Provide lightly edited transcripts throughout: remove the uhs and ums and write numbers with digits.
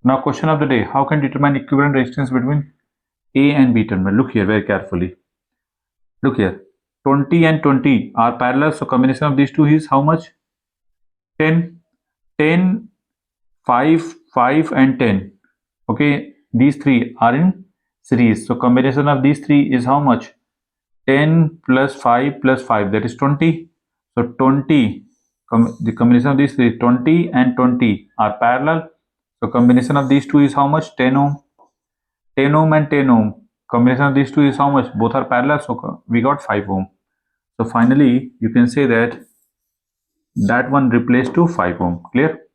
Now question of the day, how can determine equivalent resistance between A and B terminal? Look here very carefully. Look here, 20 and 20 are parallel, so combination of these two is how much? 10, 10, 5, 5 and 10. Okay, these three are in series, so combination of these three is how much? 10 plus 5 plus 5, that is 20. So 20, the combination of these three, 20 and 20 are parallel, so combination of these two is how much? 10 ohm. 10 ohm and 10 ohm, combination of these two is how much? Both are parallel, so we got 5 ohm. So finally you can say that one replaced to 5 ohm. Clear?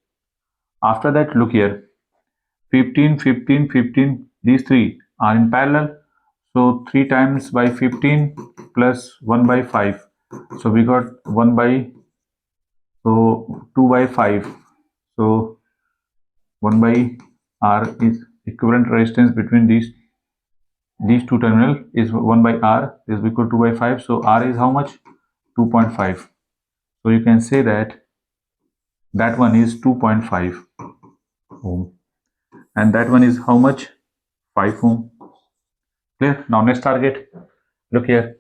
After that, look here, 15, 15, 15, these three are in parallel, so 3 times by 15 plus 1 by 5, so we got 1 by, so 2 by 5, so 1 by R is equivalent resistance between these two terminal is 1 by R is equal to 2 by 5, so R is how much? 2.5. so you can say that one is 2.5 ohm and that one is how much? 5 ohm. Clear? Now next target, look here,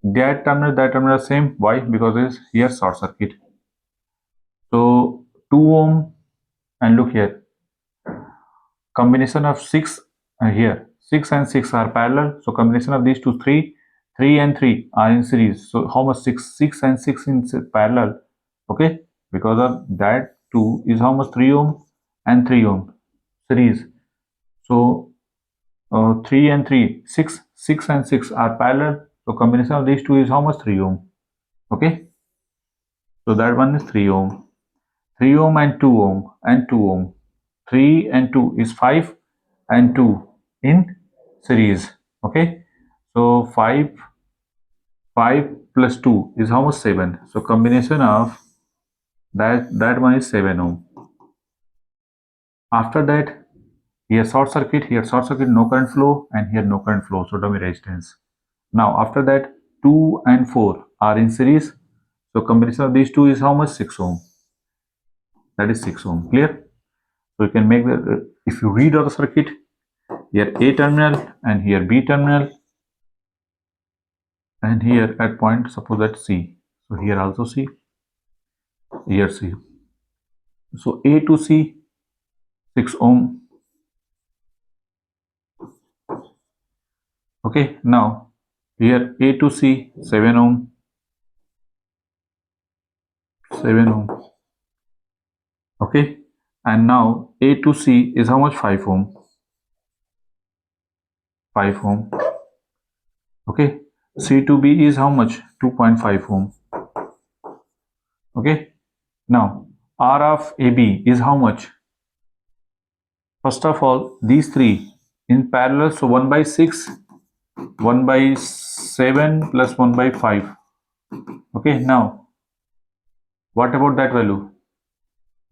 that terminal are same. Why? Because it's here short circuit, so 2 ohm, and look here, combination of 6 here 6 and 6 are parallel, so combination of these two, 3 and 3 are in series, so how much? 6 and 6 in parallel. Okay, because of that 2 is how much? 3 ohm and 3 ohm series, so 3 and 3, 6 and 6 are parallel, so combination of these two is how much? 3 ohm. Okay, so that one is 3 ohm. 3 ohm and 2 ohm and 2 ohm, 3 and 2 is 5 and 2 in series. Okay, so 5 plus 2 is how much? 7, so combination of that one is 7 ohm. After that, here short circuit, no current flow, and here no current flow, so dummy resistance. Now after that, 2 and 4 are in series, so combination of these two is how much? 6 ohm, that is 6 ohm. Clear? So you can make the, if you read out the circuit, here A terminal and here B terminal, and here at point, suppose that C, so here also C, here C, so A to C 6 ohm. Okay, now here A to C 7 ohm, 7 ohm. Okay, and now A to C is how much? 5 ohm, 5 ohm. Okay, C to B is how much? 2.5 ohm. Okay, now R of AB is how much? First of all, these three in parallel, so 1 by 6, 1 by 7 plus 1 by 5. Okay, now what about that value?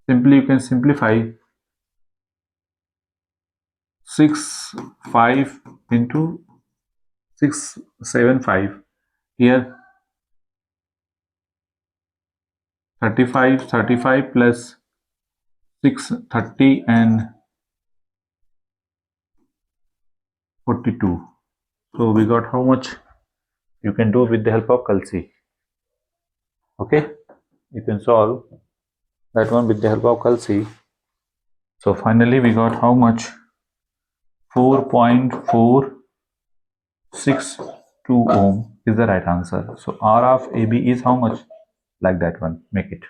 Simply you can simplify 6 5 into 6 7 5, here 35 plus 6 30 and 42, so we got how much? You can do with the help of Kalsi. Okay, you can solve that one with the help of Kalsi. So finally we got how much? 4.462 ohm is the right answer. So R of AB is how much? Like that one, make it.